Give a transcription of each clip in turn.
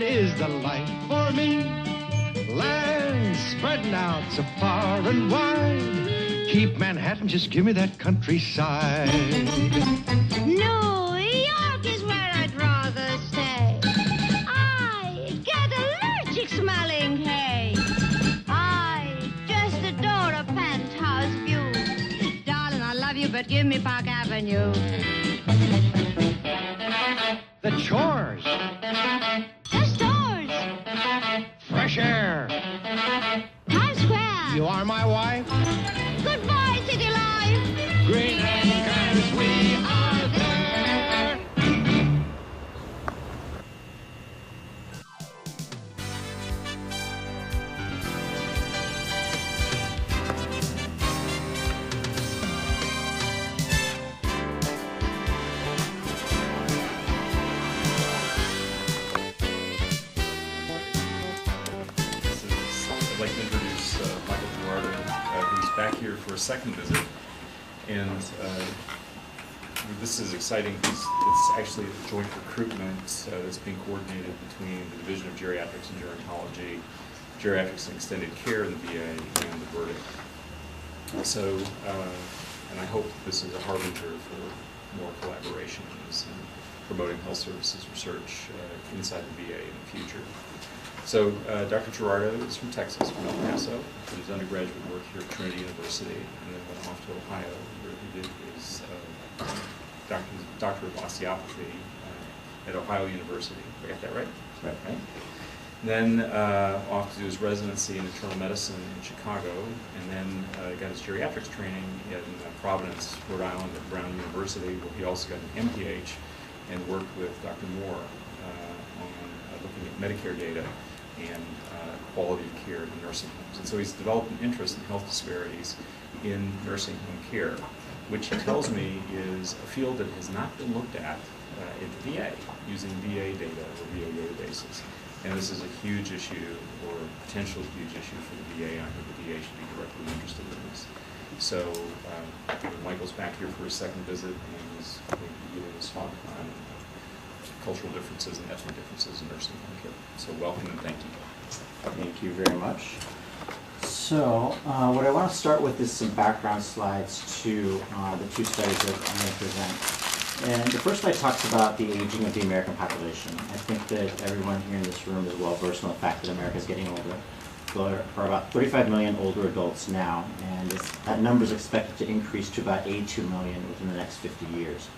Is the life for me. Land spreading out so far and wide. Keep Manhattan, just give me that countryside. New York is where I'd rather stay. I get allergic smelling hay. I just adore a penthouse view. Darling, I love you, but give me Park Avenue. The chores. The stores. Fresh air. Times Square. You are my wife. Goodbye, city life. Green acres, we are there. I'd like to introduce Michael Gerardo, who's back here for a second visit, and this is exciting because it's actually a joint recruitment that's being coordinated between the Division of Geriatrics and Gerontology, Geriatrics and Extended Care in the VA, and the verdict. So, and I hope this is a harbinger for more collaboration in promoting health services research inside the VA in the future. So Dr. Gerardo is from Texas, from El Paso, did his undergraduate work here at Trinity University, and then went off to Ohio, where he did his doctor of osteopathy at Ohio University. I got that right? Right. Right? Then off to do his residency in internal medicine in Chicago, and then got his geriatrics training in Providence, Rhode Island at Brown University, where he also got an MPH and worked with Dr. Moore on looking at Medicare data and quality of care in nursing homes. And so he's developed an interest in health disparities in nursing home care, which he tells me is a field that has not been looked at in the VA, using VA data or VA databases. And this is a huge issue, or potential huge issue for the VA, and I think the VA should be directly interested in this. So Michael's back here for his second visit, and he's going to be giving us talk on cultural differences and ethnic differences in nursing home care. So welcome and thank you. Thank you very much. So what I want to start with is some background slides to the two studies that I'm going to present. And the first slide talks about the aging of the American population. I think that everyone here in this room is well versed in the fact that America is getting older. There are about 35 million older adults now, and that number is expected to increase to about 82 million within the next 50 years.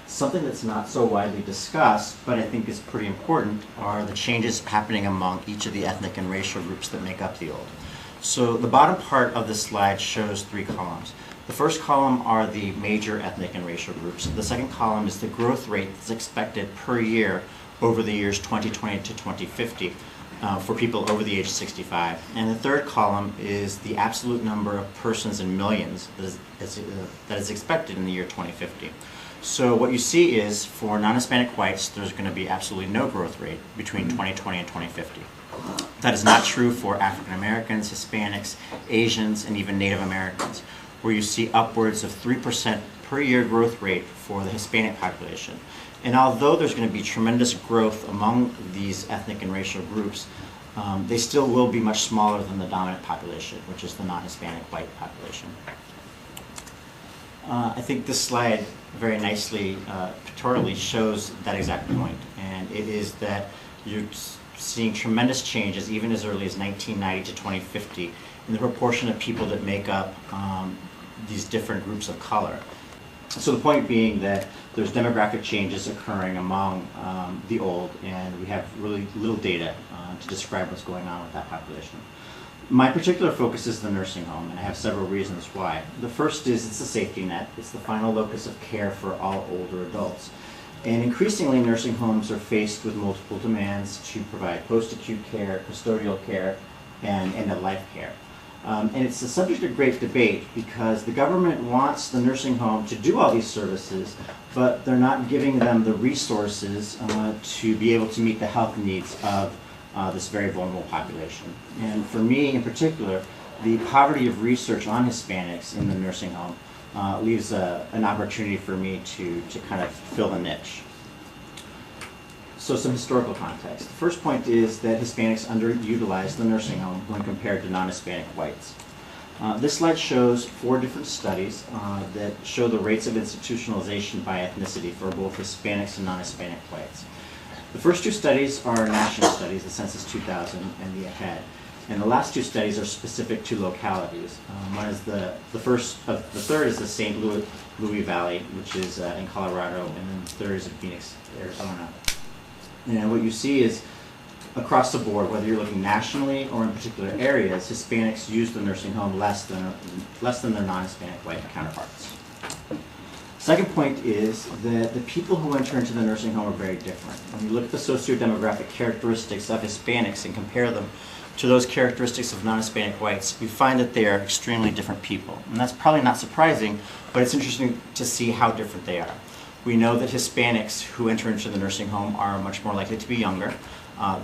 Something that's not so widely discussed, but I think is pretty important, are the changes happening among each of the ethnic and racial groups that make up the old. So the bottom part of this slide shows three columns. The first column are the major ethnic and racial groups. The second column is the growth rate that's expected per year over the years 2020 to 2050 for people over the age of 65. And the third column is the absolute number of persons in millions that is expected in the year 2050. So what you see is, for non-Hispanic whites, there's going to be absolutely no growth rate between 2020 and 2050. That is not true for African Americans, Hispanics, Asians, and even Native Americans, where you see upwards of 3% per year growth rate for the Hispanic population. And although there's going to be tremendous growth among these ethnic and racial groups, they still will be much smaller than the dominant population, which is the non-Hispanic white population. I think this slide very nicely pictorially shows that exact point, and it is that you're seeing tremendous changes even as early as 1990 to 2050 in the proportion of people that make up these different groups of color. So the point being that there's demographic changes occurring among the old, and we have really little data to describe what's going on with that population. My particular focus is the nursing home, and I have several reasons why. The first is it's a safety net. It's the final locus of care for all older adults. And increasingly, nursing homes are faced with multiple demands to provide post-acute care, custodial care, and end-of-life care. And it's a subject of great debate because the government wants the nursing home to do all these services, but they're not giving them the resources to be able to meet the health needs of this very vulnerable population. And for me in particular, the poverty of research on Hispanics in the nursing home leaves an opportunity for me to kind of fill the niche. So some historical context. The first point is that Hispanics underutilize the nursing home when compared to non-Hispanic whites. This slide shows 4 different studies that show the rates of institutionalization by ethnicity for both Hispanics and non-Hispanic whites. The first 2 studies are national studies, the Census 2000 and the AHEAD. And the last 2 studies are specific to localities. One is the third is the St. Louis Valley, which is in Colorado, and then the third is in Phoenix, Arizona. And what you see is across the board, whether you're looking nationally or in particular areas, Hispanics use the nursing home less than their non-Hispanic white counterparts. Second point is that the people who enter into the nursing home are very different. When you look at the socio-demographic characteristics of Hispanics and compare them to those characteristics of non-Hispanic whites, we find that they are extremely different people. And that's probably not surprising, but it's interesting to see how different they are. We know that Hispanics who enter into the nursing home are much more likely to be younger.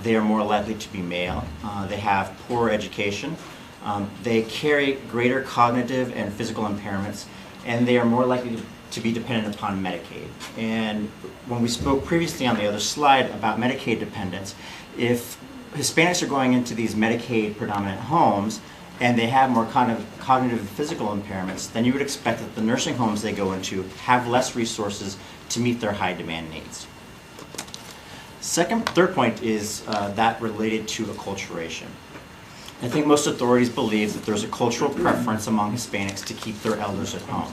They are more likely to be male. They have poor education. They carry greater cognitive and physical impairments, and they are more likely to be dependent upon Medicaid. And when we spoke previously on the other slide about Medicaid dependence, if Hispanics are going into these Medicaid predominant homes and they have more cognitive and physical impairments, then you would expect that the nursing homes they go into have less resources to meet their high demand needs. Third point is that related to acculturation. I think most authorities believe that there's a cultural preference among Hispanics to keep their elders at home.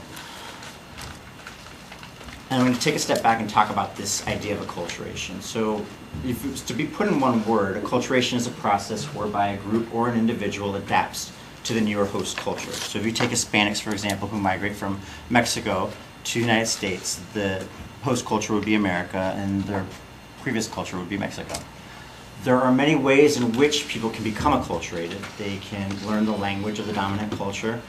And I'm going to take a step back and talk about this idea of acculturation. So if it was to be put in one word, acculturation is a process whereby a group or an individual adapts to the newer host culture. So if you take Hispanics, for example, who migrate from Mexico to the United States, the host culture would be America and their previous culture would be Mexico. There are many ways in which people can become acculturated. They can learn the language of the dominant culture.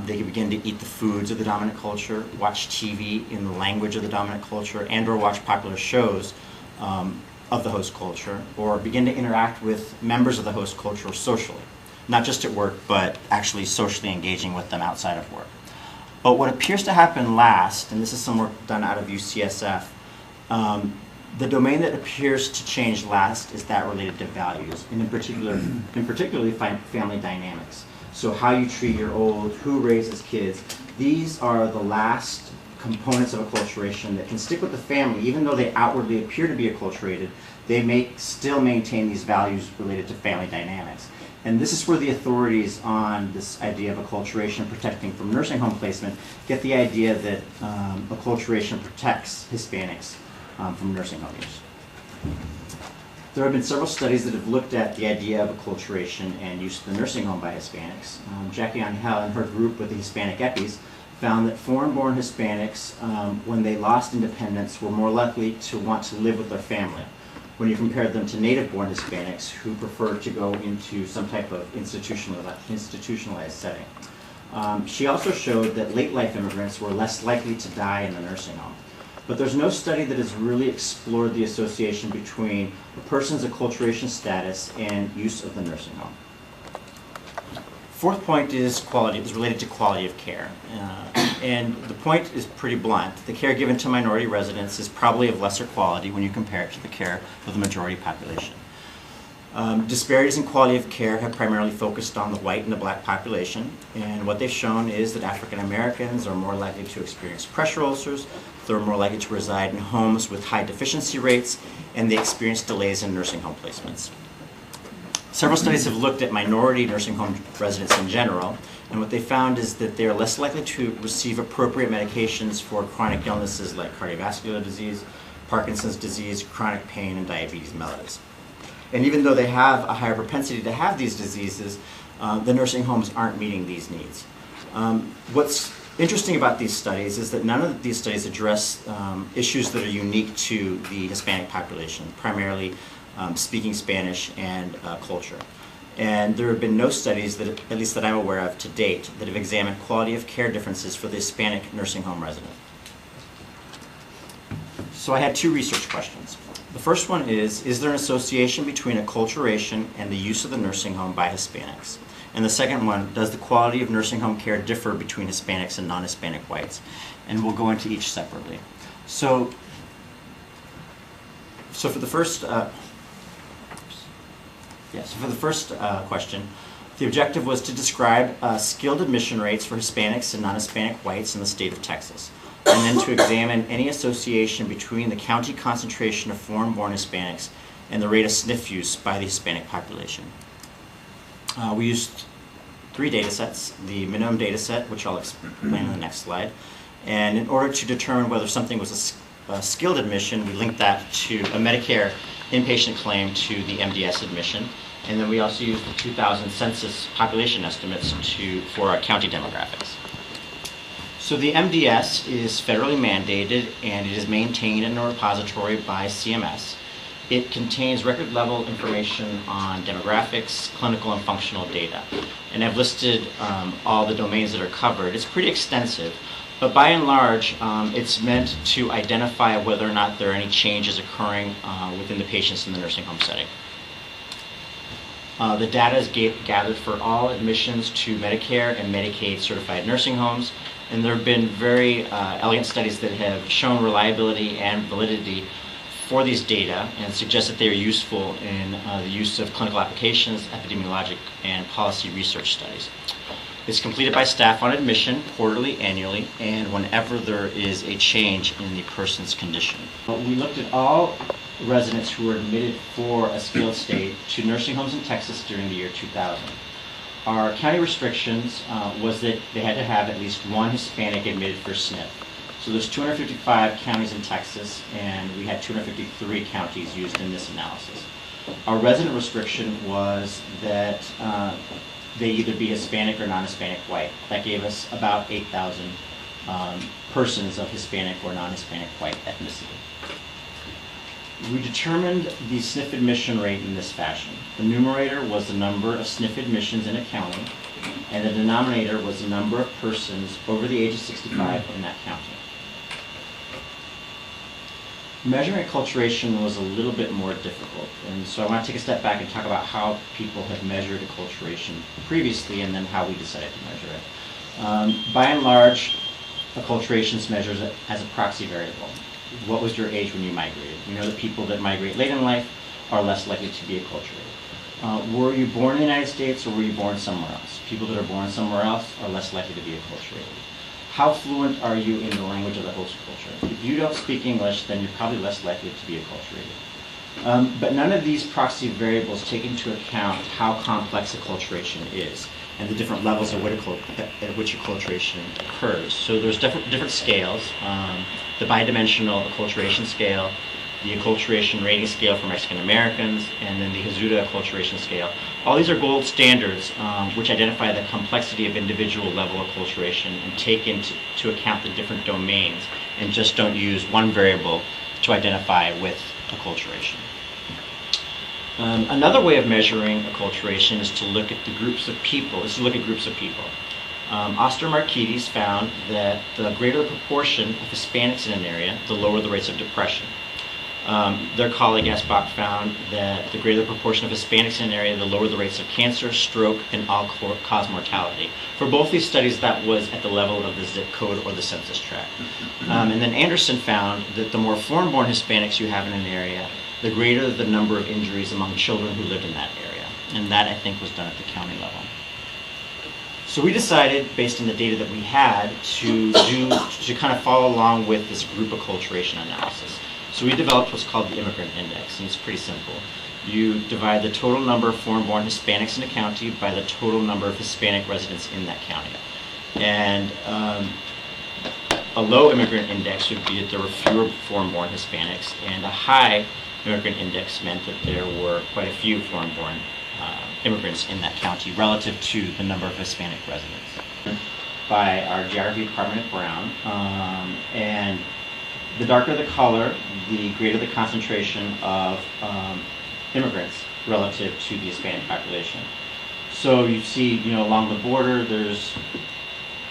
They can begin to eat the foods of the dominant culture, watch TV in the language of the dominant culture, and or watch popular shows of the host culture, or begin to interact with members of the host culture socially. Not just at work, but actually socially engaging with them outside of work. But what appears to happen last, and this is some work done out of UCSF, the domain that appears to change last is that related to values, and in particularly family dynamics. So how you treat your old, who raises kids, these are the last components of acculturation that can stick with the family. Even though they outwardly appear to be acculturated, they may still maintain these values related to family dynamics. And this is where the authorities on this idea of acculturation protecting from nursing home placement get the idea that acculturation protects Hispanics from nursing home use. There have been several studies that have looked at the idea of acculturation and use of the nursing home by Hispanics. Jackie Angel and her group with the Hispanic EPIs found that foreign-born Hispanics, when they lost independence, were more likely to want to live with their family when you compared them to native-born Hispanics who preferred to go into some type of institutionalized setting. She also showed that late-life immigrants were less likely to die in the nursing home. But there's no study that has really explored the association between a person's acculturation status and use of the nursing home. Fourth point is related to quality of care. And the point is pretty blunt. The care given to minority residents is probably of lesser quality when you compare it to the care of the majority population. Disparities in quality of care have primarily focused on the white and the black population, and what they've shown is that African Americans are more likely to experience pressure ulcers, they're more likely to reside in homes with high deficiency rates, and they experience delays in nursing home placements. Several studies have looked at minority nursing home residents in general, and what they found is that they are less likely to receive appropriate medications for chronic illnesses like cardiovascular disease, Parkinson's disease, chronic pain, and diabetes mellitus. And even though they have a higher propensity to have these diseases, the nursing homes aren't meeting these needs. What's interesting about these studies is that none of these studies address issues that are unique to the Hispanic population, primarily speaking Spanish and culture. And there have been no studies, that, at least that I'm aware of to date, that have examined quality of care differences for the Hispanic nursing home resident. So I had 2 research questions. The first one is there an association between acculturation and the use of the nursing home by Hispanics? And the second one, does the quality of nursing home care differ between Hispanics and non-Hispanic whites? And we'll go into each separately. So for the first, question, the objective was to describe skilled admission rates for Hispanics and non-Hispanic whites in the state of Texas, and then to examine any association between the county concentration of foreign-born Hispanics and the rate of SNF use by the Hispanic population. We used 3 data sets, the minimum data set, which I'll explain in the next slide, and in order to determine whether something was a skilled admission, we linked that to a Medicare inpatient claim to the MDS admission. And then we also used the 2000 census population estimates for our county demographics. So the MDS is federally mandated and it is maintained in a repository by CMS. It contains record level information on demographics, clinical and functional data. And I've listed all the domains that are covered. It's pretty extensive, but by and large, it's meant to identify whether or not there are any changes occurring within the patients in the nursing home setting. The data is gathered for all admissions to Medicare and Medicaid certified nursing homes, and there have been very elegant studies that have shown reliability and validity for these data and suggest that they are useful in the use of clinical applications, epidemiologic, and policy research studies. It's completed by staff on admission, quarterly, annually, and whenever there is a change in the person's condition. We looked at all residents who were admitted for a skilled state to nursing homes in Texas during the year 2000. Our county restrictions was that they had to have at least 1 Hispanic admitted for SNF. So there's 255 counties in Texas, and we had 253 counties used in this analysis. Our resident restriction was that they either be Hispanic or non-Hispanic white. That gave us about 8,000 persons of Hispanic or non-Hispanic white ethnicity. We determined the SNF admission rate in this fashion. The numerator was the number of SNF admissions in a county, and the denominator was the number of persons over the age of 65 in that county. Measuring acculturation was a little bit more difficult, and so I want to take a step back and talk about how people have measured acculturation previously and then how we decided to measure it. By and large, acculturation is measured as a proxy variable. What was your age when you migrated? We know that people that migrate late in life are less likely to be acculturated. Were you born in the United States or were you born somewhere else? People that are born somewhere else are less likely to be acculturated. How fluent are you in the language of the host culture? If you don't speak English, then you're probably less likely to be acculturated. But none of these proxy variables take into account how complex acculturation is and the different levels at which acculturation occurs. So there's different scales. The bidimensional acculturation scale, the acculturation rating scale for Mexican Americans, and then the Hazuda acculturation scale. All these are gold standards which identify the complexity of individual level acculturation and take into account the different domains and just don't use one variable to identify with acculturation. Another way of measuring acculturation is to look at groups of people. Oster-Marquides found that the greater the proportion of Hispanics in an area, the lower the rates of depression. Their colleague Asbach found that the greater the proportion of Hispanics in an area, the lower the rates of cancer, stroke, and all-cause mortality. For both these studies, that was at the level of the zip code or the census tract. And then Anderson found that the more foreign-born Hispanics you have in an area, the greater the number of injuries among children who lived in that area. And that, I think, was done at the county level. So we decided, based on the data that we had, to kind of follow along with this group acculturation analysis. So we developed what's called the immigrant index, and it's pretty simple. You divide the total number of foreign-born Hispanics in a county by the total number of Hispanic residents in that county. And a low immigrant index would be that there were fewer foreign-born Hispanics, and a high immigrant index meant that there were quite a few foreign-born immigrants in that county relative to the number of Hispanic residents. By our geography department at Brown, and the darker the color, the greater the concentration of immigrants relative to the Hispanic population. So you see, you know, along the border, there's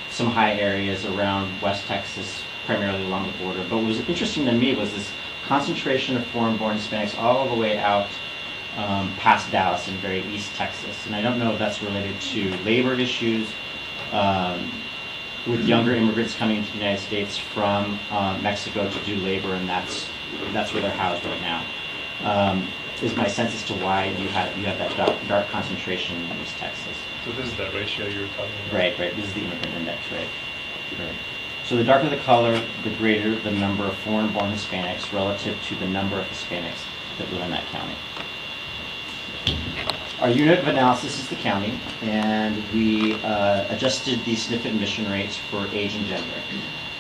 some high areas around West Texas, primarily along the border. But what was interesting to me was this concentration of foreign-born Hispanics all the way out past Dallas in very East Texas. And I don't know if that's related to labor issues, with younger immigrants coming into the United States from Mexico to do labor, and that's where they're housed right now. Is my sense as to why you have that dark concentration in East Texas. So this is that ratio you were talking about? Right. This is the immigrant index, right? So the darker the color, the greater the number of foreign-born Hispanics relative to the number of Hispanics that live in that county. Our unit of analysis is the county, and we adjusted the SNF admission rates for age and gender.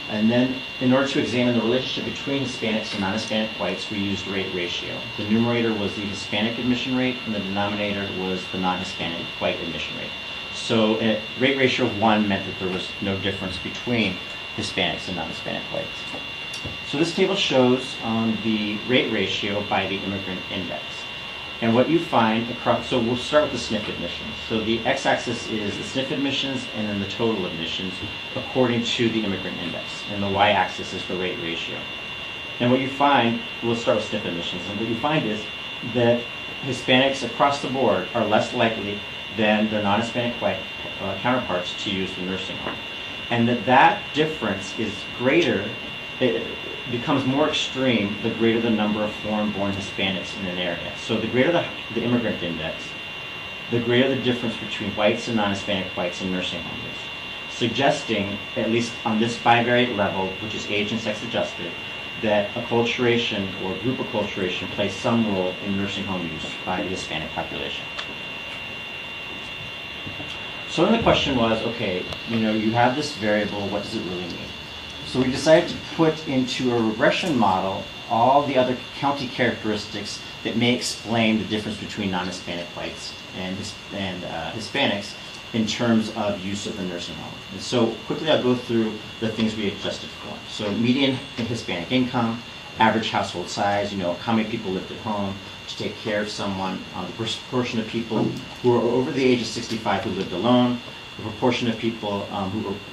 And then, in order to examine the relationship between Hispanics and non-Hispanic whites, we used rate ratio. The numerator was the Hispanic admission rate, and the denominator was the non-Hispanic white admission rate. So a rate ratio of 1 meant that there was no difference between Hispanics and non-Hispanic whites. So this table shows the rate ratio by the immigrant index. And what you find across, so we'll start with the SNF admissions. So the x-axis is the SNF admissions and then the total admissions according to the immigrant index. And the y-axis is the rate ratio. And what you find, we'll start with SNF admissions, and what you find is that Hispanics across the board are less likely than their non-Hispanic white counterparts to use the nursing home. And that difference is greater, it becomes more extreme the greater the number of foreign-born Hispanics in an area. So the greater the immigrant index, the greater the difference between whites and non-Hispanic whites in nursing homes is, suggesting, at least on this bivariate level, which is age and sex adjusted, that acculturation or group acculturation plays some role in nursing home use by the Hispanic population. So then the question was, okay, you know, you have this variable, what does it really mean? So we decided to put into a regression model all the other county characteristics that may explain the difference between non-Hispanic whites and Hispanics in terms of use of the nursing home. And so quickly I'll go through the things we adjusted for. So median Hispanic income, average household size, you know, how many people lived at home to take care of someone, the proportion of people who are over the age of 65 who lived alone, the proportion of people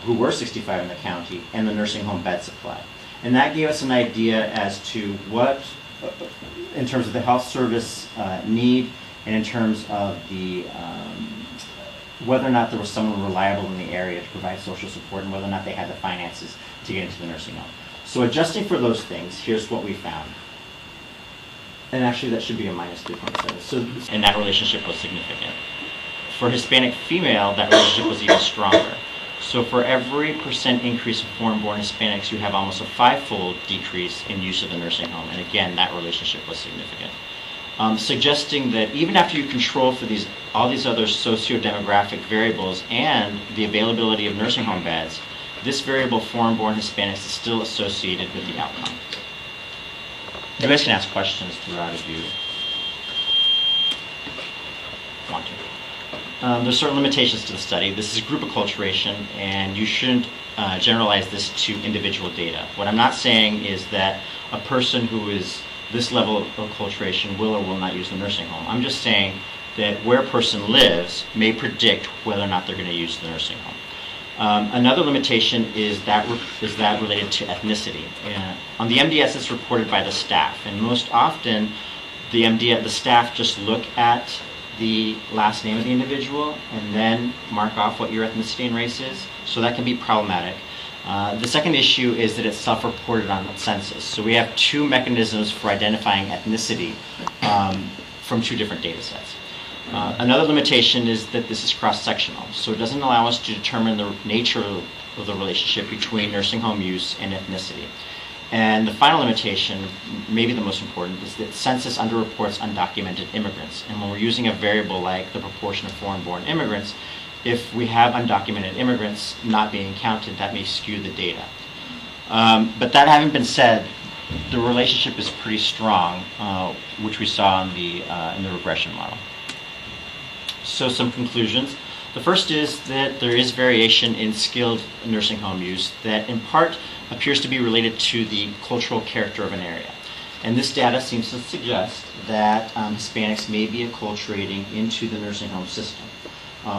who were 65 in the county, and the nursing home bed supply. And that gave us an idea as to what, in terms of the health service need, and in terms of the whether or not there was someone reliable in the area to provide social support, and whether or not they had the finances to get into the nursing home. So adjusting for those things, here's what we found. And actually that should be a minus 3.7. So, and that relationship was significant. For Hispanic female, that relationship was even stronger. So for every % increase of foreign-born Hispanics, you have almost a 5-fold decrease in use of the nursing home. And again, that relationship was significant. Suggesting that even after you control for all these other socio-demographic variables and the availability of nursing home beds, this variable foreign-born Hispanics is still associated with the outcome. You guys can ask questions throughout if you want to. There's certain limitations to the study. This is group acculturation, and you shouldn't generalize this to individual data. What I'm not saying is that a person who is this level of acculturation will or will not use the nursing home. I'm just saying that where a person lives may predict whether or not they're going to use the nursing home. Another limitation is that related to ethnicity. On the MDS, it's reported by the staff, and most often the staff just look at the last name of the individual and then mark off what your ethnicity and race is, so that can be problematic. The second issue is that it's self-reported on the census. So we have 2 mechanisms for identifying ethnicity from 2 different data sets. Another limitation is that this is cross-sectional, so it doesn't allow us to determine the nature of the relationship between nursing home use and ethnicity. And the final limitation, maybe the most important, is that census underreports undocumented immigrants. And when we're using a variable like the proportion of foreign-born immigrants, if we have undocumented immigrants not being counted, that may skew the data. But that having been said, the relationship is pretty strong, which we saw in the regression model. So some conclusions. The first is that there is variation in skilled nursing home use that in part appears to be related to the cultural character of an area. And this data seems to suggest that Hispanics may be acculturating into the nursing home system.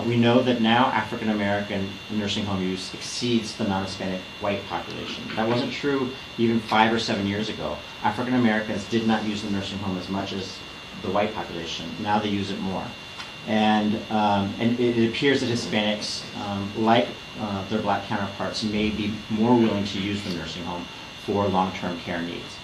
We know that now African American nursing home use exceeds the non-Hispanic white population. That wasn't true even 5 or 7 years ago. African Americans did not use the nursing home as much as the white population. Now they use it more. And it appears that Hispanics, like their black counterparts, may be more willing to use the nursing home for long-term care needs.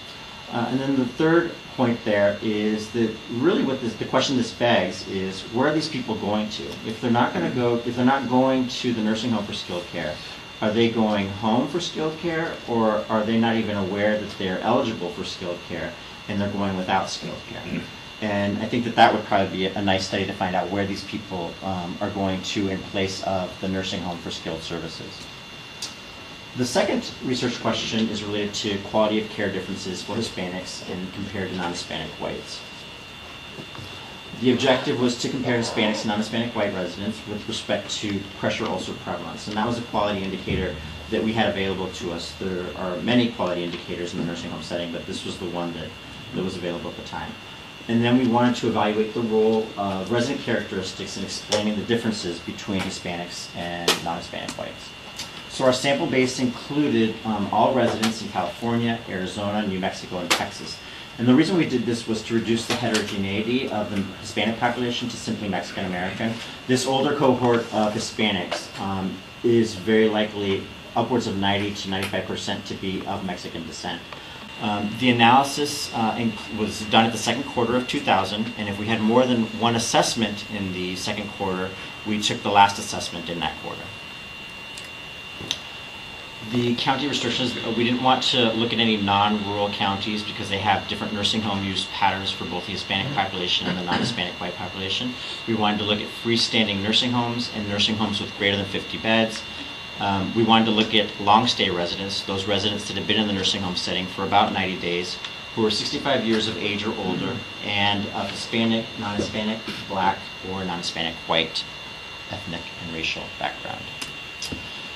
And then the third point there is that really what the question this begs is, where are these people going to? If they're not going to the nursing home for skilled care, are they going home for skilled care, or are they not even aware that they're eligible for skilled care and they're going without skilled care? And I think that would probably be a nice study to find out where these people are going to in place of the nursing home for skilled services. The second research question is related to quality of care differences for Hispanics and compared to non-Hispanic whites. The objective was to compare Hispanics and non-Hispanic white residents with respect to pressure ulcer prevalence, and that was a quality indicator that we had available to us. There are many quality indicators in the nursing home setting, but this was the one that was available at the time. And then we wanted to evaluate the role of resident characteristics in explaining the differences between Hispanics and non-Hispanic whites. So our sample base included all residents in California, Arizona, New Mexico, and Texas. And the reason we did this was to reduce the heterogeneity of the Hispanic population to simply Mexican American. This older cohort of Hispanics is very likely upwards of 90 to 95% to be of Mexican descent. The analysis was done at the second quarter of 2000, and if we had more than one assessment in the second quarter, we took the last assessment in that quarter. The county restrictions, we didn't want to look at any non-rural counties because they have different nursing home use patterns for both the Hispanic population and the non-Hispanic white population. We wanted to look at freestanding nursing homes and nursing homes with greater than 50 beds. We wanted to look at long-stay residents, those residents that have been in the nursing home setting for about 90 days, who are 65 years of age or older, and of Hispanic, non-Hispanic, black, or non-Hispanic white ethnic and racial background.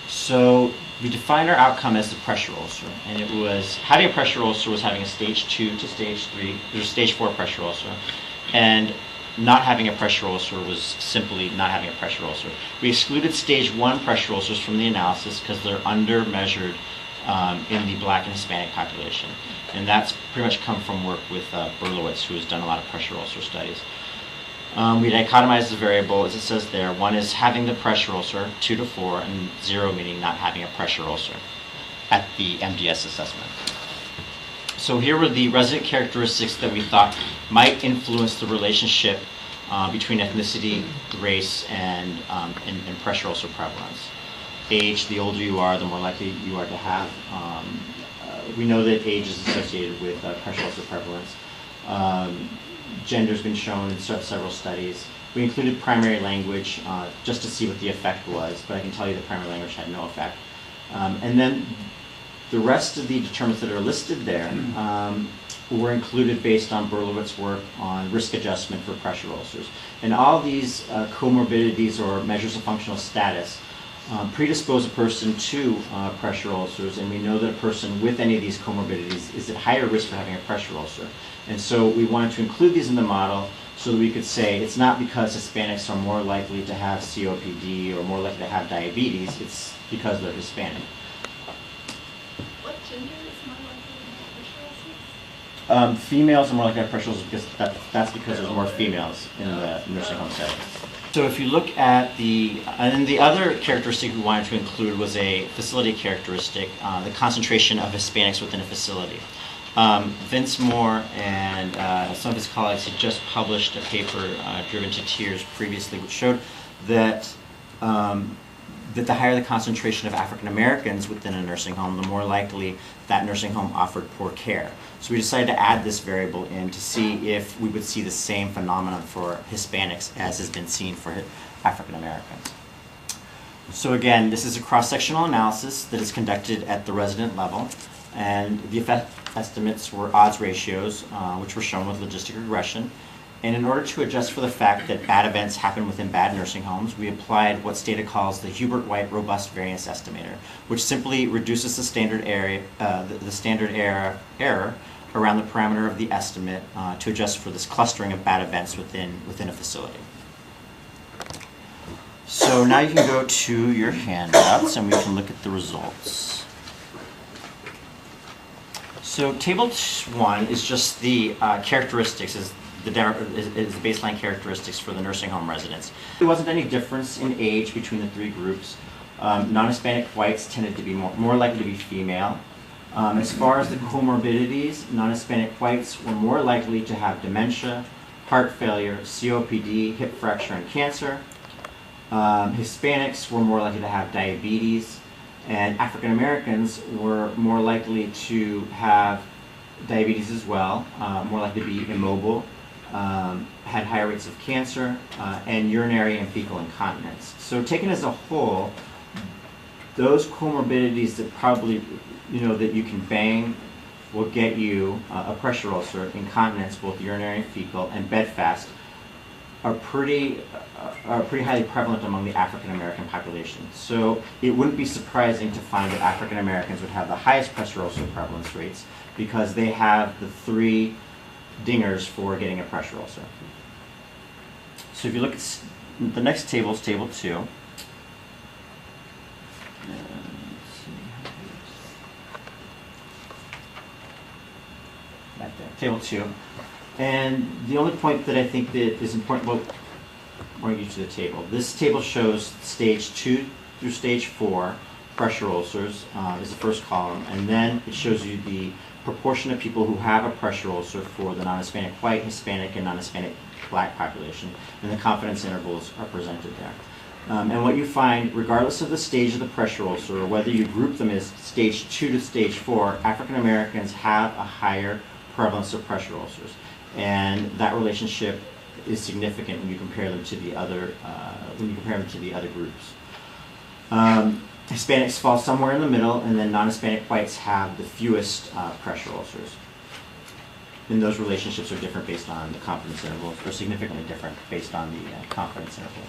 So we defined our outcome as the pressure ulcer, and it was having a pressure ulcer was having a stage 2 to stage 3, there's a stage 4 pressure ulcer, and not having a pressure ulcer was simply not having a pressure ulcer. We excluded stage 1 pressure ulcers from the analysis because they're under-measured in the black and Hispanic population. And that's pretty much come from work with Berlowitz, who has done a lot of pressure ulcer studies. We dichotomized the variable, as it says there. One is having the pressure ulcer, 2 to 4, and 0 meaning not having a pressure ulcer at the MDS assessment. So here were the resident characteristics that we thought might influence the relationship between ethnicity, race, and pressure ulcer prevalence. Age, the older you are, the more likely you are to have. We know that age is associated with pressure ulcer prevalence. Gender's been shown in several studies. We included primary language just to see what the effect was, but I can tell you that primary language had no effect. And then the rest of the determinants that are listed there were included based on Berlowitz's work on risk adjustment for pressure ulcers. And all these comorbidities or measures of functional status predispose a person to pressure ulcers, and we know that a person with any of these comorbidities is at higher risk for having a pressure ulcer. And so we wanted to include these in the model so that we could say it's not because Hispanics are more likely to have COPD or more likely to have diabetes, it's because they're Hispanic. What gender is more likely to have pressure ulcers? Females are more likely to have pressure ulcers because that's because there's more females in the nursing home setting. So if you look at and the other characteristic we wanted to include was a facility characteristic, the concentration of Hispanics within a facility. Vince Moore and some of his colleagues had just published a paper, Driven to Tears, previously, which showed that the higher the concentration of African Americans within a nursing home, the more likely that nursing home offered poor care. So we decided to add this variable in to see if we would see the same phenomenon for Hispanics as has been seen for African Americans. So again, this is a cross-sectional analysis that is conducted at the resident level, and the effect estimates were odds ratios, which were shown with logistic regression. And in order to adjust for the fact that bad events happen within bad nursing homes, we applied what Stata calls the Hubert-White robust variance estimator, which simply reduces the standard error around the parameter of the estimate to adjust for this clustering of bad events within a facility. So now you can go to your handouts and we can look at the results. So table 1 is just the characteristics, is the baseline characteristics for the nursing home residents. There wasn't any difference in age between the 3 groups. Non-Hispanic whites tended to be more likely to be female. As far as the comorbidities, non-Hispanic whites were more likely to have dementia, heart failure, COPD, hip fracture, and cancer. Hispanics were more likely to have diabetes, and African Americans were more likely to have diabetes as well, more likely to be immobile, had higher rates of cancer, and urinary and fecal incontinence. So taken as a whole, those comorbidities that probably, that you can bang will get you a pressure ulcer, incontinence, both urinary and fecal, and bedfast, are pretty highly prevalent among the African American population. So it wouldn't be surprising to find that African Americans would have the highest pressure ulcer prevalence rates because they have the 3 dingers for getting a pressure ulcer. So if you look at the next table, is table 2. Right there, table 2. And the only point that I think that is important, well, I'll bring you to the table. This table shows stage 2 through stage 4 pressure ulcers is the first column, and then it shows you the proportion of people who have a pressure ulcer for the non-Hispanic white, Hispanic, and non-Hispanic black population, and the confidence intervals are presented there. And what you find, regardless of the stage of the pressure ulcer, or whether you group them as stage 2 to stage 4, African Americans have a higher prevalence of pressure ulcers. And that relationship is significant when you compare them to the other groups. Hispanics fall somewhere in the middle, and then non-Hispanic whites have the fewest pressure ulcers. And those relationships are different based on the confidence intervals, or significantly different based on the confidence intervals.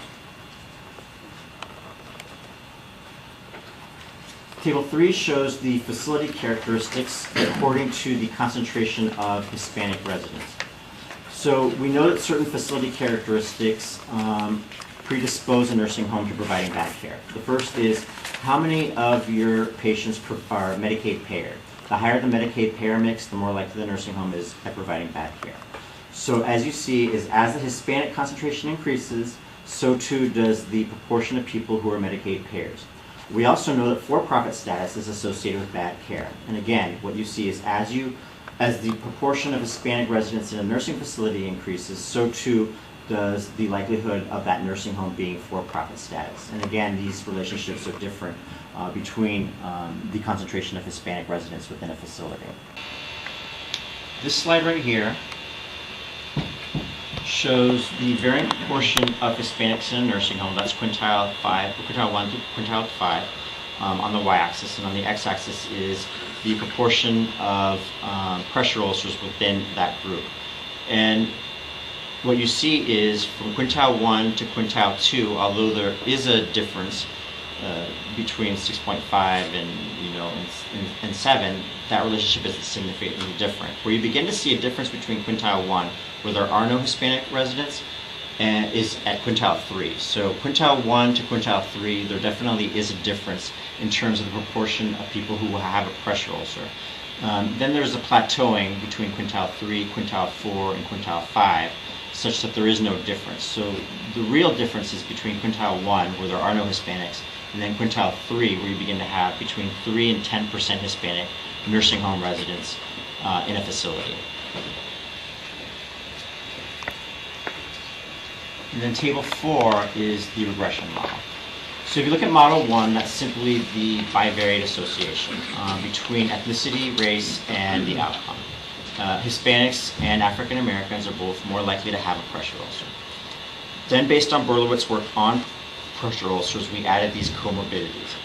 Table 3 shows the facility characteristics according to the concentration of Hispanic residents. So we know that certain facility characteristics predispose a nursing home to providing bad care. The first is how many of your patients are Medicaid payer. The higher the Medicaid payer mix, the more likely the nursing home is at providing bad care. So as you see, as the Hispanic concentration increases, so too does the proportion of people who are Medicaid payers. We also know that for-profit status is associated with bad care. And again, what you see is as the proportion of Hispanic residents in a nursing facility increases, so too does the likelihood of that nursing home being for-profit status. And again, these relationships are different between the concentration of Hispanic residents within a facility. This slide right here shows the varying proportion of Hispanics in a nursing home. That's quintile 1 to quintile 5 on the y-axis, and on the x-axis is the proportion of pressure ulcers within that group. And what you see is from quintile 1 to quintile 2, although there is a difference between 6.5 and 7, that relationship is significantly different. Where you begin to see a difference between quintile 1, where there are no Hispanic residents, and is at quintile 3. So quintile 1 to quintile 3, there definitely is a difference in terms of the proportion of people who will have a pressure ulcer. Then there's a plateauing between quintile 3, quintile 4, and quintile 5, such that there is no difference. So the real difference is between quintile 1, where there are no Hispanics, and then quintile 3, where you begin to have between 3 and 10% Hispanic nursing home residents in a facility. And then table 4 is the regression model. So if you look at model 1, that's simply the bivariate association between ethnicity, race, and the outcome. Hispanics and African Americans are both more likely to have a pressure ulcer. Then based on Berlowitz's work on pressure ulcers, we added these comorbidities.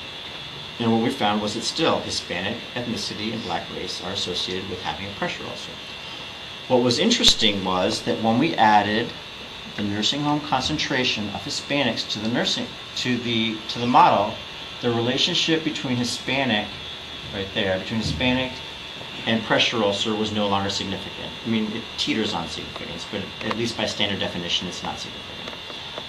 And what we found was that still Hispanic ethnicity and black race are associated with having a pressure ulcer. What was interesting was that when we added the nursing home concentration of Hispanics to the model, the relationship between Hispanic, right there, between Hispanic and pressure ulcer was no longer significant. I mean, it teeters on significance, but at least by standard definition, it's not significant.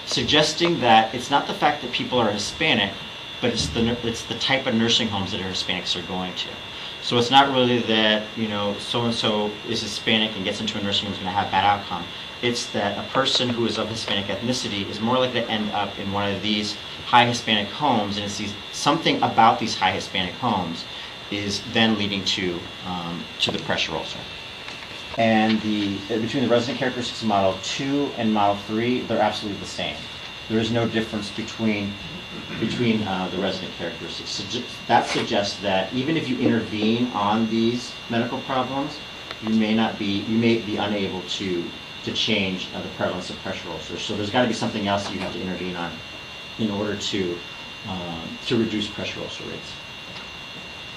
suggesting that it's not the fact that people are Hispanic, but it's the type of nursing homes that Hispanics are going to. So it's not really that, so-and-so is Hispanic and gets into a nursing home is going to have bad outcome. It's that a person who is of Hispanic ethnicity is more likely to end up in one of these high Hispanic homes, and it's something about these high Hispanic homes is then leading to the pressure ulcer. And between the resident characteristics of Model 2 and Model 3, they're absolutely the same. There is no difference between the resident characteristics. So that suggests that even if you intervene on these medical problems, you may be unable to change the prevalence of pressure ulcers. So there's got to be something else you have to intervene on in order to reduce pressure ulcer rates.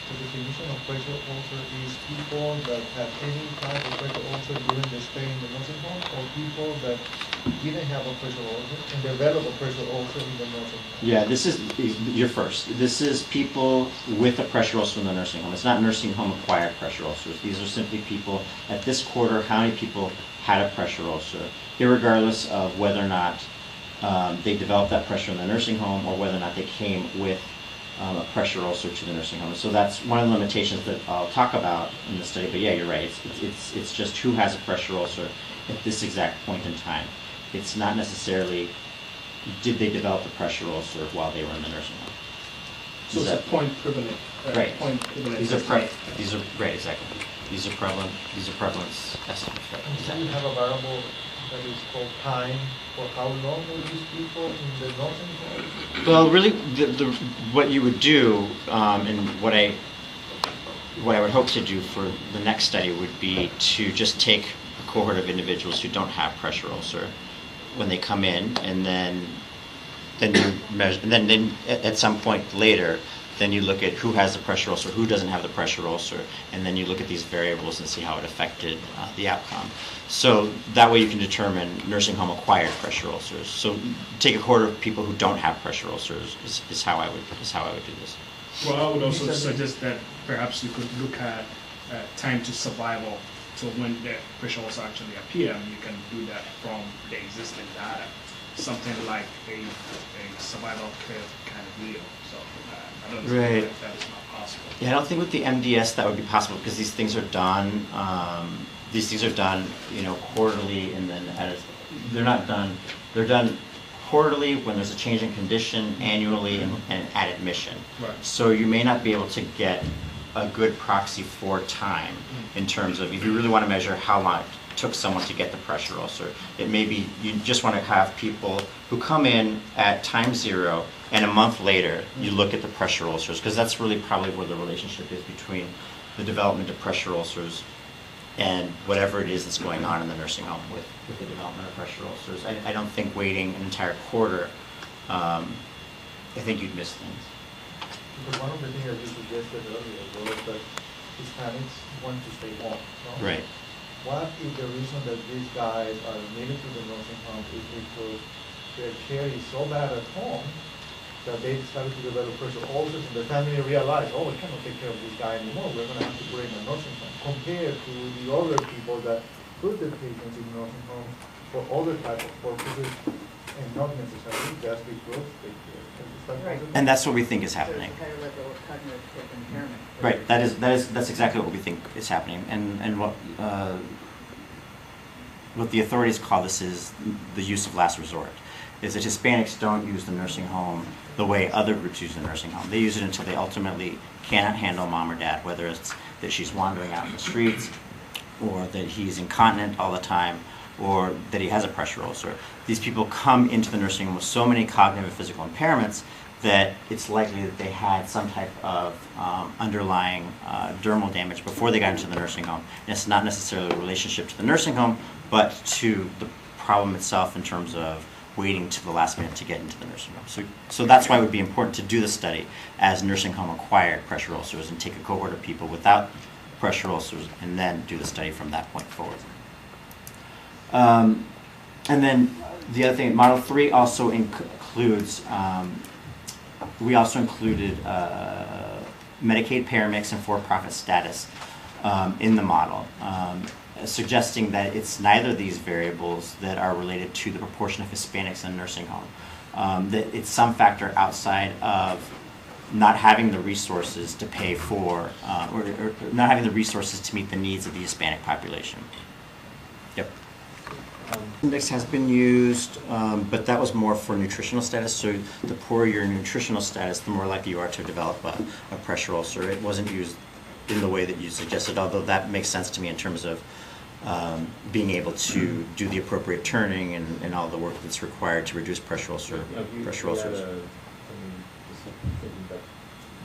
The definition of pressure ulcer is people that have any type of pressure ulcer during the stay in the nursing home, or people that didn't have a pressure ulcer and develop a pressure ulcer in the nursing home. Yeah, this is your first. This is people with a pressure ulcer in the nursing home. It's not nursing home acquired pressure ulcers. These are simply people at this quarter, how many people had a pressure ulcer, irregardless of whether or not they developed that pressure in the nursing home or whether or not they came with a pressure ulcer to the nursing home. So that's one of the limitations that I'll talk about in the study. But yeah, you're right. It's just who has a pressure ulcer at this exact point in time. It's not necessarily did they develop the pressure ulcer while they were in the nursing home. So it's a point prevalent. Right. Point prevalent. These are right, exactly. These are prevalence estimates. Right, And so exactly. you have a variable that is called time, for how long will these people in the nursing home? Well, really, what you would do, and what I would hope to do for the next study would be to just take a cohort of individuals who don't have pressure ulcer when they come in, and then you measure, and then at some point later, then you look at who has the pressure ulcer, who doesn't have the pressure ulcer, and then you look at these variables and see how it affected the outcome. So that way you can determine nursing home acquired pressure ulcers. So take a quarter of people who don't have pressure ulcers is how I would do this. Well, I would also suggest that perhaps you could look at time to survival. So when the pressure ulcer actually appear, you can do that from the existing data. Something like a survival curve kind of deal. So I don't think that is not possible. Yeah, I don't think with the MDS that would be possible because these things are done. Quarterly, and then they're not done. They're done quarterly when there's a change in condition, annually, and at admission. Right. So you may not be able to get a good proxy for time in terms of if you really want to measure how long it took someone to get the pressure ulcer. It may be you just want to have people who come in at time 0 and a month later you look at the pressure ulcers, because that's really probably where the relationship is between the development of pressure ulcers and whatever it is that's going on in the nursing home with the development of pressure ulcers. I don't think waiting an entire quarter, I think you'd miss things. Because one of the things that you suggested earlier was that Hispanics want to stay home. No? Right. What if the reason that these guys are admitted to the nursing home is because their care is so bad at home that they started to develop pressure ulcers and the family realized, oh, we cannot take care of this guy anymore, we're going to have to put him in a nursing home, compared to the other people that put their patients in nursing homes for other type of purposes and not necessarily just because they care. And that's what we think is happening. There's a higher level of cognitive impairment. Right. That's exactly what we think is happening, and what the authorities call this is the use of last resort. Is that Hispanics don't use the nursing home the way other groups use the nursing home. They use it until they ultimately cannot handle mom or dad, whether it's that she's wandering out in the streets, or that he's incontinent all the time, or that he has a pressure ulcer. These people come into the nursing home with so many cognitive and physical impairments that it's likely that they had some type of underlying dermal damage before they got into the nursing home. And it's not necessarily a relationship to the nursing home, but to the problem itself in terms of waiting to the last minute to get into the nursing home. So that's why it would be important to do the study as nursing home acquired pressure ulcers and take a cohort of people without pressure ulcers and then do the study from that point forward. And then the other thing, Model 3 also includes, we also included Medicaid payer mix and for-profit status in the model. suggesting that it's neither of these variables that are related to the proportion of Hispanics in a nursing home. That it's some factor outside of not having the resources to pay for, or not having the resources to meet the needs of the Hispanic population. Yep. Index has been used, but that was more for nutritional status. So the poorer your nutritional status, the more likely you are to develop a pressure ulcer. It wasn't used in the way that you suggested, although that makes sense to me in terms of being able to do the appropriate turning and all the work that's required to reduce pressure ulcers.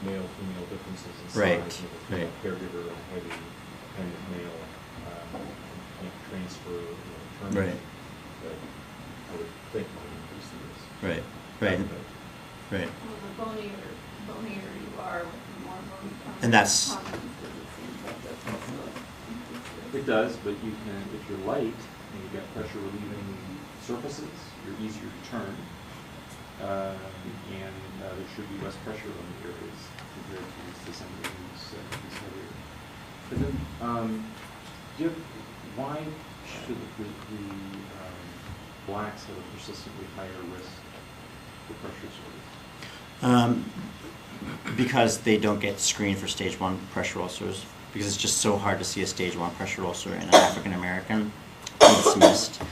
Male-female differences in size. Right. Right. Caregiver, heavy, dependent male, transfer, turning. Right. That I would think might increase the risk. Right. Right. Right. Well, the bonier you are, the more bony And that's- It does, but you can, if you're light and you've got pressure relieving surfaces, you're easier to turn. And there should be less pressure on the areas compared to somebody who's heavier. But then, why should the blacks have a persistently higher risk for pressure disorders? Because they don't get screened for stage 1 pressure ulcers, because it's just so hard to see a stage 1 pressure ulcer in an African American. It's missed.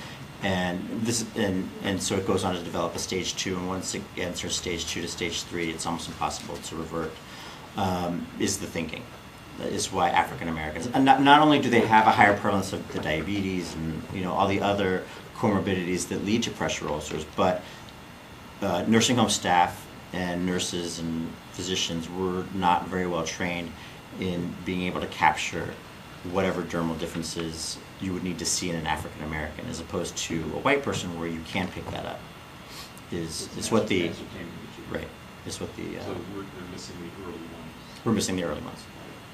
And so it goes on to develop a stage 2, and once it enters stage 2 to stage 3, it's almost impossible to revert. Is the thinking? That is why African Americans, and not only do they have a higher prevalence of the diabetes and all the other comorbidities that lead to pressure ulcers, but nursing home staff and nurses and physicians were not very well trained in being able to capture whatever dermal differences you would need to see in an African American, as opposed to a white person where you can pick that up. Is what the right is what the so we're missing the early ones. We're missing the early ones.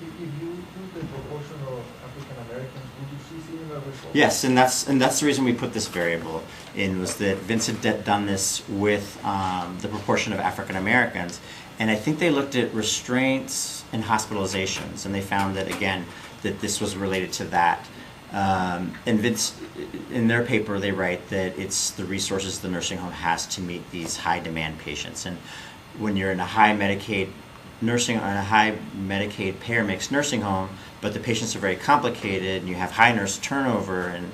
If you do the proportion of African Americans, would you see similar results? Yes, and that's the reason we put this variable in, was that Vince had done this with the proportion of African Americans, and I think they looked at restraints and hospitalizations, and they found that again that this was related to that. And Vince, in their paper, they write that it's the resources the nursing home has to meet these high demand patients, and when you're in a high Medicaid payer mix nursing home, but the patients are very complicated and you have high nurse turnover, and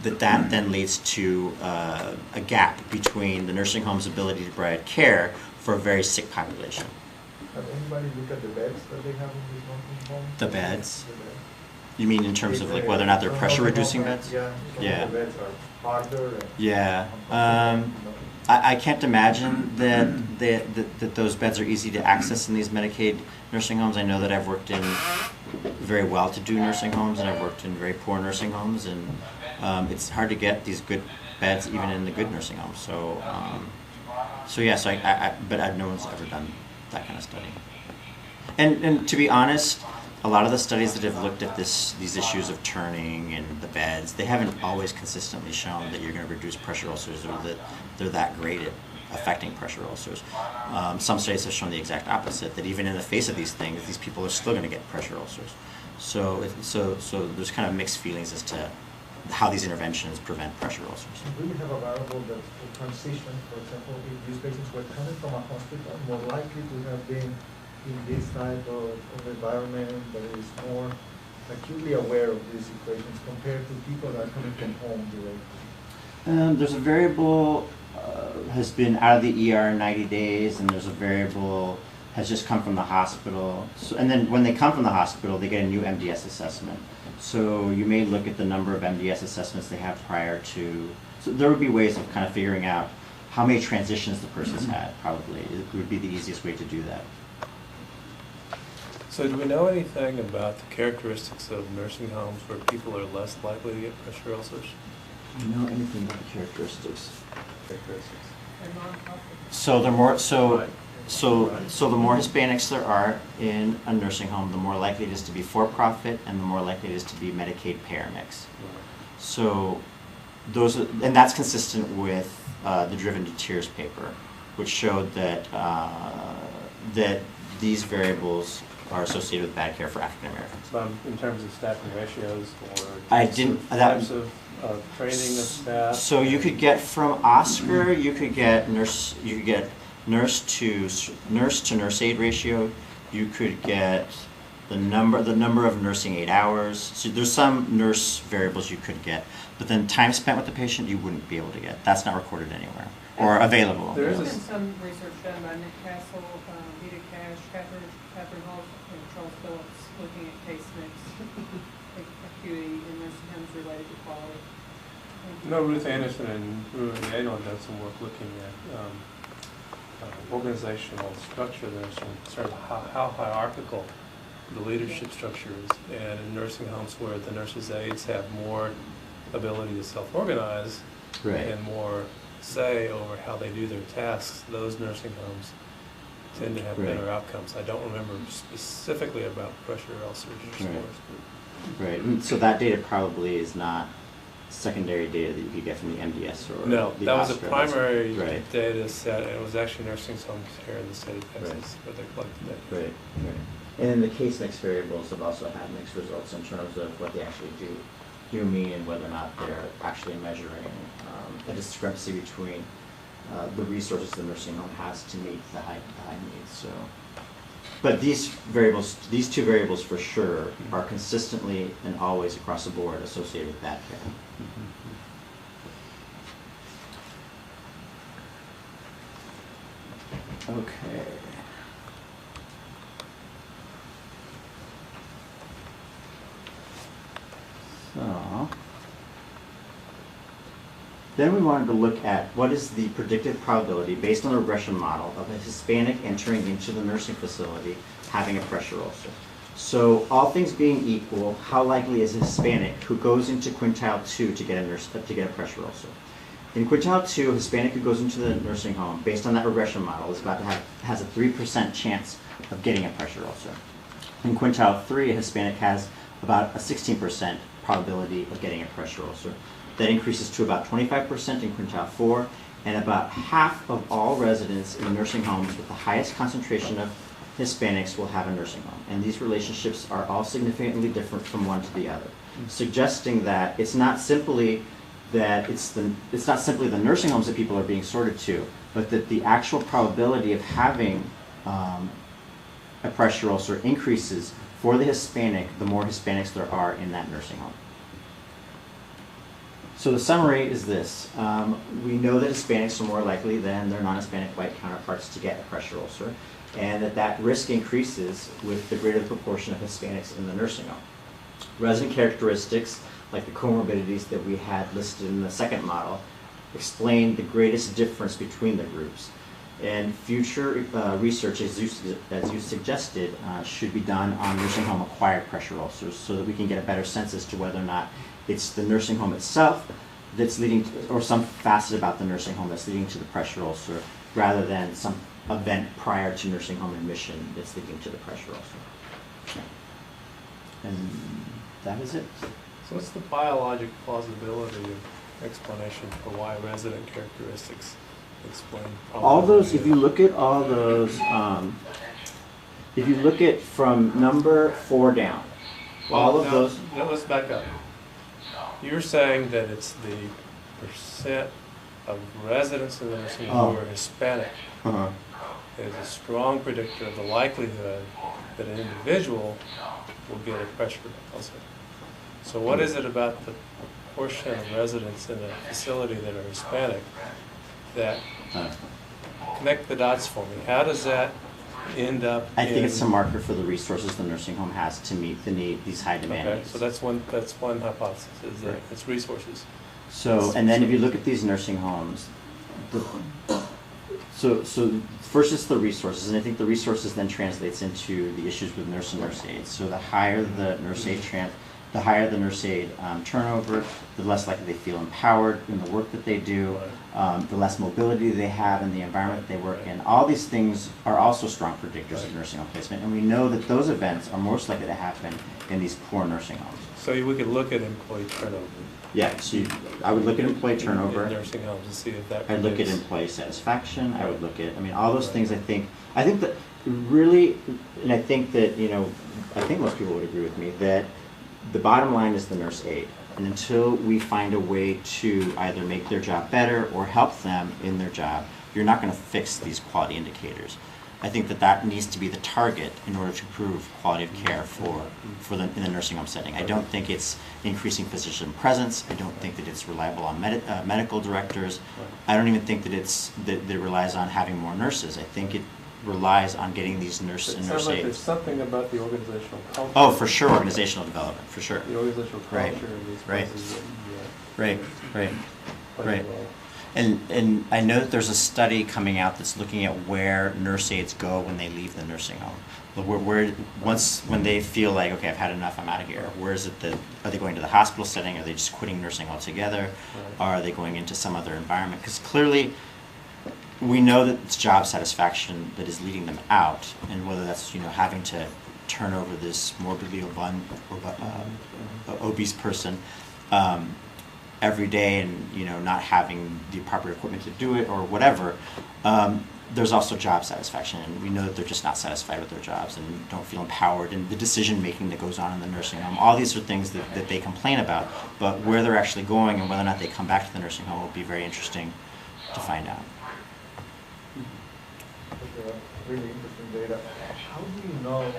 that then leads to a gap between the nursing home's ability to provide care for a very sick population. Have anybody looked at the beds that they have in these nursing homes? The beds? The beds. You mean in terms of like whether or not they're pressure reducing beds? Yeah. Some of the beds are harder. And Yeah. I can't imagine that those beds are easy to access in these Medicaid nursing homes. I know that I've worked in very well-to-do nursing homes, and I've worked in very poor nursing homes, and it's hard to get these good beds even in the good nursing homes. So, but no one's ever done that kind of study. And to be honest, a lot of the studies that have looked at these issues of turning and the beds, they haven't always consistently shown that you're going to reduce pressure ulcers, or that they're that great at affecting pressure ulcers. Some studies have shown the exact opposite, that even in the face of these things, these people are still going to get pressure ulcers. So there's kind of mixed feelings as to how these interventions prevent pressure ulcers. Do you have a variable that the transition, for example, if these patients were coming from a hospital, more likely to have been in this type of environment that is more acutely aware of these situations compared to people that are coming from home directly? There's a variable has been out of the ER 90 days, and there's a variable has just come from the hospital. So, and then when they come from the hospital, they get a new MDS assessment. So you may look at the number of MDS assessments they have prior to. So there would be ways of kind of figuring out how many transitions the person's had, probably. It would be the easiest way to do that. So do we know anything about the characteristics of nursing homes where people are less likely to get pressure ulcers? Do you know anything about the characteristics? They're non-profit. So they're more so the more Hispanics there are in a nursing home, the more likely it is to be for-profit, and the more likely it is to be Medicaid payer mix. So those are, and that's consistent with the Driven to Tears paper, which showed that that these variables are associated with bad care for African Americans. In terms of staffing ratios or I didn't. types of training of staff. So you could get from Oscar, you could get nurse to nurse aide ratio. You could get the number of nursing aid hours. So there's some nurse variables you could get, but then time spent with the patient you wouldn't be able to get. That's not recorded anywhere or available. There's There's been some research done by Nick Castle, Vita Cash, Catherine Hall, and Charles Phillips looking at case mix, acuity in nursing homes related to quality. No, Ruth Anderson and Ruth Yano done some work looking at organizational structure of nursing, sort of how hierarchical the leadership structure is. And in nursing homes where the nurses' aides have more ability to self-organize and more say over how they do their tasks, those nursing homes tend to have better outcomes. I don't remember specifically about pressure ulcers or scores. Right. And so that data probably is not secondary data that you could get from the MDS or No, the that was a Oscar. primary data set, and it was actually nursing homes here in the state of Texas where they collected that. Right. And then the case mix variables have also had mixed results in terms of what they actually do mean and whether or not they're actually measuring a discrepancy between the resources the nursing home has to meet the high needs. So, but these two variables for sure are consistently and always across the board associated with bad care. Okay. So, then we wanted to look at what is the predicted probability based on the regression model of a Hispanic entering into the nursing facility having a pressure ulcer. So all things being equal, how likely is a Hispanic who goes into quintile 2 to get a pressure ulcer? In quintile 2, a Hispanic who goes into the nursing home based on that regression model has a 3% chance of getting a pressure ulcer. In quintile 3, a Hispanic has about a 16% probability of getting a pressure ulcer. That increases to about 25% in quintile 4, and about half of all residents in nursing homes with the highest concentration of Hispanics will have a nursing home. And these relationships are all significantly different from one to the other, suggesting that it's not simply the nursing homes that people are being sorted to, but that the actual probability of having a pressure ulcer increases for the Hispanic the more Hispanics there are in that nursing home. So the summary is this. We know that Hispanics are more likely than their non-Hispanic white counterparts to get a pressure ulcer, and that risk increases with the greater proportion of Hispanics in the nursing home. Resident characteristics, like the comorbidities that we had listed in the second model, explain the greatest difference between the groups. And future research, as you suggested, should be done on nursing home acquired pressure ulcers so that we can get a better sense as to whether or not it's the nursing home itself that's leading to, or some facet about the nursing home that's leading to the pressure ulcer, rather than some event prior to nursing home admission that's leading to the pressure ulcer. And that is it. So what's the biologic plausibility of explanation for why resident characteristics explain all those? If you look at all those, if you look at from number 4 down, all of those. No, let's back up. You're saying that it's the percent of residents in the nursing home who are Hispanic is a strong predictor of the likelihood that an individual will get a pressure ulcer. So what is it about the portion of residents in a facility that are Hispanic that connect the dots for me? How does that end up I think it's a marker for the resources the nursing home has to meet the need, these high demand needs. So that's one hypothesis, is that it's resources. So, and then if you look at these nursing homes, so first it's the resources, and I think the resources then translates into the issues with nurse and nurse aides. So the higher the nurse aide the higher the nurse aide turnover, the less likely they feel empowered in the work that they do, the less mobility they have in the environment they work in. All these things are also strong predictors of nursing home placement, and we know that those events are most likely to happen in these poor nursing homes. So we could look at employee turnover. Yeah, so I would look at employee turnover. In nursing homes to see if that. I'd look at employee satisfaction. I would look at, I mean, all those things. I think that really, and I think that, I think most people would agree with me that the bottom line is the nurse aide. And until we find a way to either make their job better or help them in their job, you're not going to fix these quality indicators. I think that needs to be the target in order to improve quality of care in the nursing home setting. I don't think it's increasing physician presence. I don't think that it's reliable on medical directors. I don't even think that it relies on having more nurses. I think it relies on getting these nurses and nurse aides. Like there's something about the organizational culture. Oh, for sure, organizational development, for sure. The organizational culture of these places. Right. Well. And I know that there's a study coming out that's looking at where nurse aides go when they leave the nursing home. But when they feel like, okay, I've had enough, I'm out of here. Where is it that, are they going to the hospital setting? Are they just quitting nursing altogether? Or are they going into some other environment? Because clearly, we know that it's job satisfaction that is leading them out, and whether that's having to turn over this morbidly obese person every day, and not having the appropriate equipment to do it or whatever. There's also job satisfaction, and we know that they're just not satisfied with their jobs and don't feel empowered, and the decision making that goes on in the nursing home. All these are things that they complain about, but where they're actually going and whether or not they come back to the nursing home will be very interesting to find out. Really interesting data. How do you know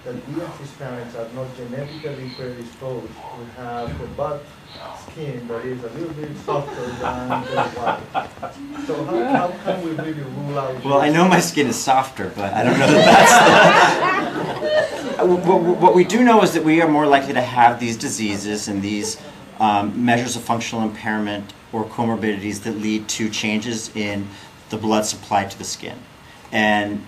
that we as Hispanics are not genetically predisposed to have the butt skin that is a little bit softer than the white? So how can we really rule out? Well, I know my skin is softer, but I don't know that that's what we do know is that we are more likely to have these diseases and these measures of functional impairment or comorbidities that lead to changes in the blood supply to the skin. And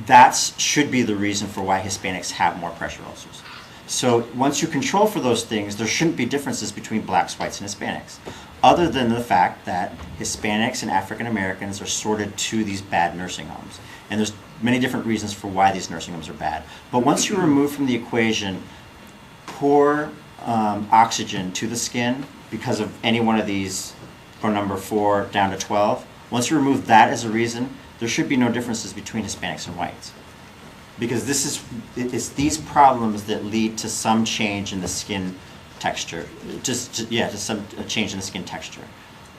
that should be the reason for why Hispanics have more pressure ulcers. So once you control for those things, there shouldn't be differences between blacks, whites, and Hispanics, other than the fact that Hispanics and African Americans are sorted to these bad nursing homes. And there's many different reasons for why these nursing homes are bad. But once you remove from the equation poor oxygen to the skin because of any one of these from number 4 down to 12, once you remove that as a reason, there should be no differences between Hispanics and whites. Because it's these problems that lead to some change in the skin texture, to some change in the skin texture.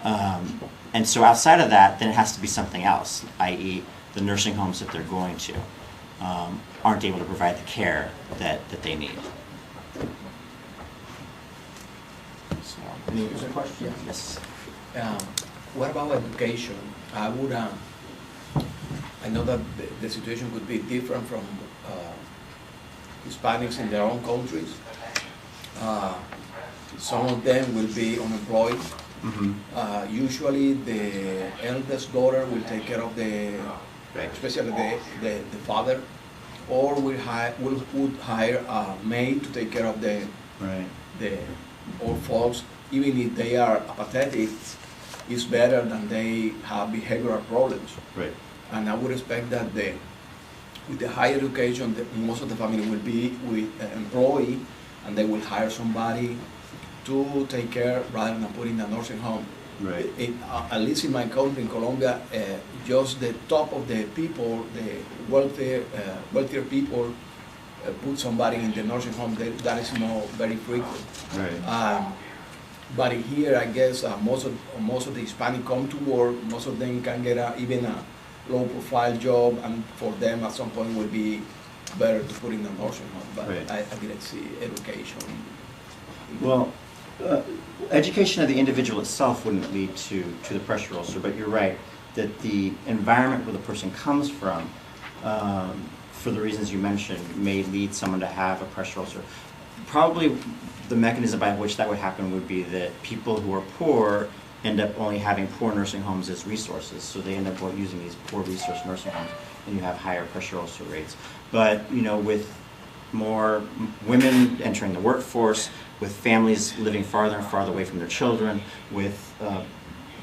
And so outside of that, then it has to be something else, i.e. the nursing homes that they're going to aren't able to provide the care that they need. So, any other questions? Yes. What about education? I know that the situation could be different from Hispanics in their own countries. Some of them will be unemployed. Mm-hmm. Usually the eldest daughter will take care of especially the father, or would hire a maid to take care of the old folks. Even if they are apathetic, it's better than they have behavioral problems. Right. And I would expect that with the higher education, most of the family will be with an employee, and they will hire somebody to take care rather than put in a nursing home. Right. At least in my country, in Colombia, just the top of the people, the wealthier people, put somebody in the nursing home. That is not very frequent. Right. But here, I guess most of the Hispanic come to work. Most of them can get even a low-profile job, and for them at some point will be better to put in a nursing home. But right. I didn't see education. Well, education of the individual itself wouldn't lead to the pressure ulcer, but you're right that the environment where the person comes from, for the reasons you mentioned, may lead someone to have a pressure ulcer. Probably the mechanism by which that would happen would be that people who are poor end up only having poor nursing homes as resources, so they end up using these poor resource nursing homes, and you have higher pressure ulcer rates. But with women entering the workforce, with families living farther and farther away from their children, with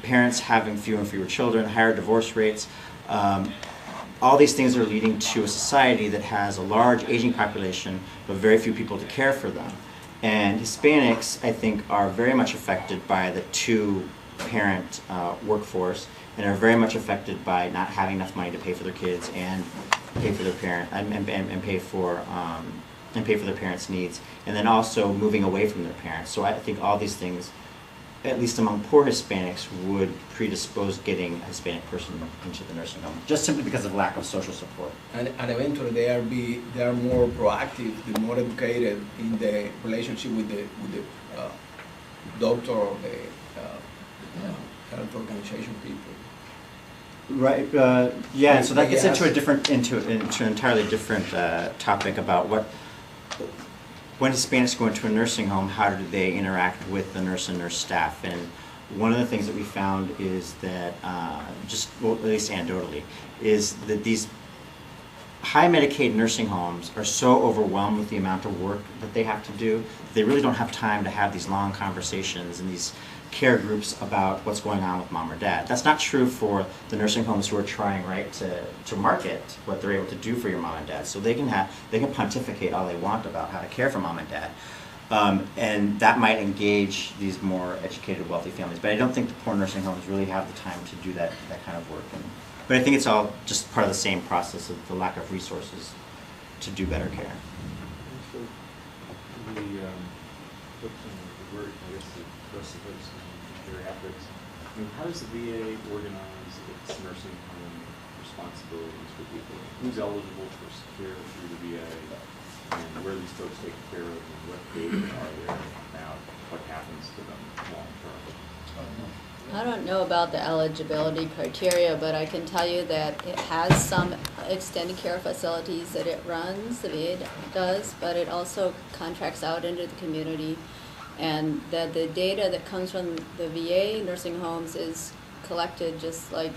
parents having fewer and fewer children, higher divorce rates. All these things are leading to a society that has a large aging population, but very few people to care for them. And Hispanics, I think, are very much affected by the two-parent workforce, and are very much affected by not having enough money to pay for their kids and pay for their parent and pay for their parents' needs, and then also moving away from their parents. So I think all these things, at least among poor Hispanics, would predispose getting a Hispanic person into the nursing home, just simply because of lack of social support. And eventually they are more proactive, they're more educated in the relationship with the doctor or the health organization people. Right. Yeah. So that gets into an entirely different topic about when Hispanics go into a nursing home, how do they interact with the nurse and nurse staff? And one of the things that we found is that, at least anecdotally, is that these high Medicaid nursing homes are so overwhelmed with the amount of work that they have to do, they really don't have time to have these long conversations and these care groups about what's going on with mom or dad. That's not true for the nursing homes who are trying to market what they're able to do for your mom and dad. So they can pontificate all they want about how to care for mom and dad. And that might engage these more educated, wealthy families. But I don't think the poor nursing homes really have the time to do that kind of work. But I think it's all just part of the same process of the lack of resources to do better care. So the word, I guess, the rest of those geriatrics. I mean, how does the VA organize its nursing home responsibilities for people? Who's eligible for care through the VA, and where these folks take care of, and what data are there about what happens to them long term? I don't know about the eligibility criteria, but I can tell you that it has some extended care facilities that it runs, the VA does, but it also contracts out into the community. And that the data that comes from the VA nursing homes is collected just like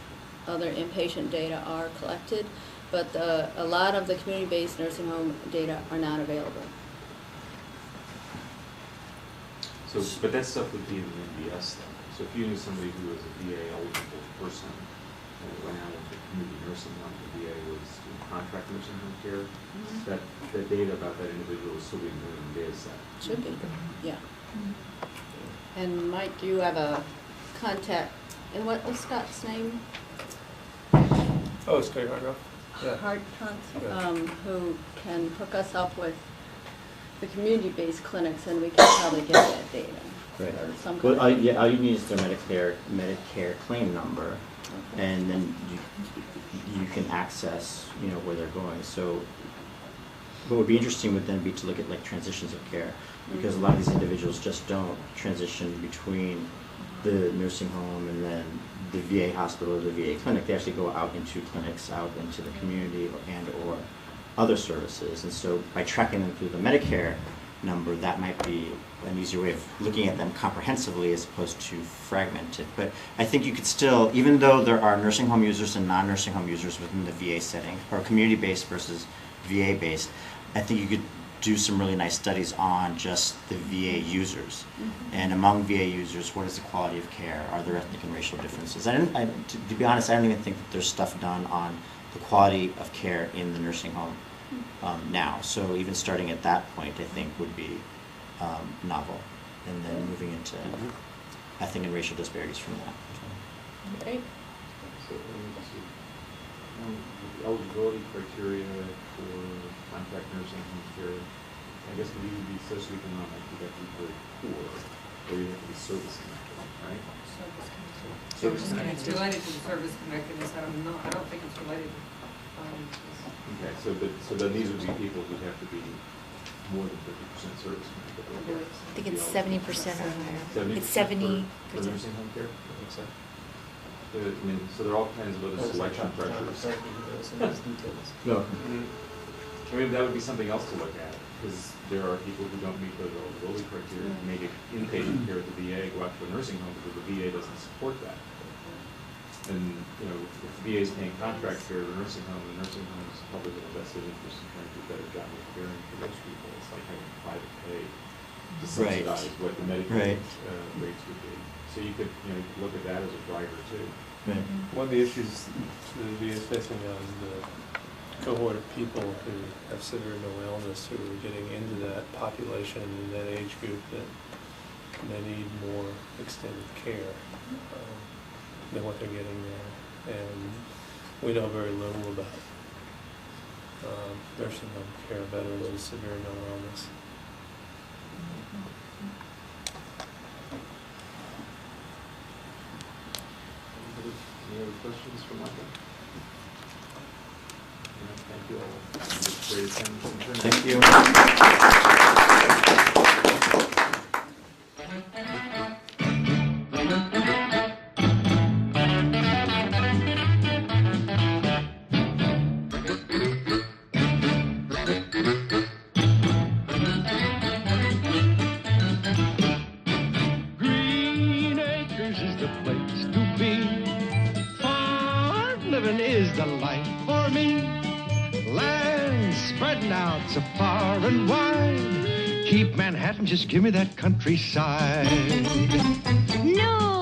other inpatient data are collected, but a lot of the community-based nursing home data are not available. So, but that stuff would be in the MBS then. So if you knew somebody who was a VA eligible person and went out into community nursing home, the VA was doing contract nursing home care, that data about that individual would still be in the data set. Should be, yeah. And Mike, you have a contact, and what was Scott's name? Oh, it's Gerardo. Yeah. Who can hook us up with the community-based clinics, and we can probably get that data. Right. Or some Well, kind of- yeah, all you need is their Medicare claim number, Okay. and then you can access, where they're going. So what would be interesting would then be to look at like transitions of care, because a lot of these individuals just don't transition between the nursing home and then the VA hospital or the VA clinic. They actually go out into clinics, out into the community and or other services. And so by tracking them through the Medicare number, that might be an easier way of looking at them comprehensively as opposed to fragmented. But I think you could still, even though there are nursing home users and non-nursing home users within the VA setting, or community-based versus VA-based, I think you could do some really nice studies on just the VA users. And among VA users, what is the quality of care? Are there ethnic and racial differences? To be honest, I don't even think that there's stuff done on the quality of care in the nursing home now. So even starting at that point, I think, would be novel. And then moving into ethnic and racial disparities from that. Great. So, eligibility criteria for contract nursing home care, I guess we need to be socioeconomic, you have to be very poor, or you have to be service connected, right? Service connected. It's related to the service connectedness. I don't think it's related to Okay, so then these would be people who have to be more than 50% service connected. I think it's 70% or higher. 70% It's 70%. for nursing home care? I mean, so there are all kinds of other selection pressures. No. I mean, that would be something else to look at, because there are people who don't meet those eligibility criteria, who make it inpatient care at the VA, go out to a nursing home because the VA doesn't support that. And, you know, if the VA is paying contract care to a nursing home, the nursing home is probably in a vested interest in trying to do a better job of caring for those people. It's like having private pay to subsidize what the Medicaid rates would be. So you could, you know, look at that as a driver too. Right. One of the issues the VA is facing now is the cohort of people who have severe mental illness who are getting into that population in that age group that they need more extended care than what they're getting now. And we know very little about nursing home care of veterans with severe mental illness. Any other questions for Michael? Thank you all. Great attendance. Thank you. Green Acres is the place to be. Farm living is the life for me. Land spreading out so far and wide. Keep Manhattan, just give me that countryside. No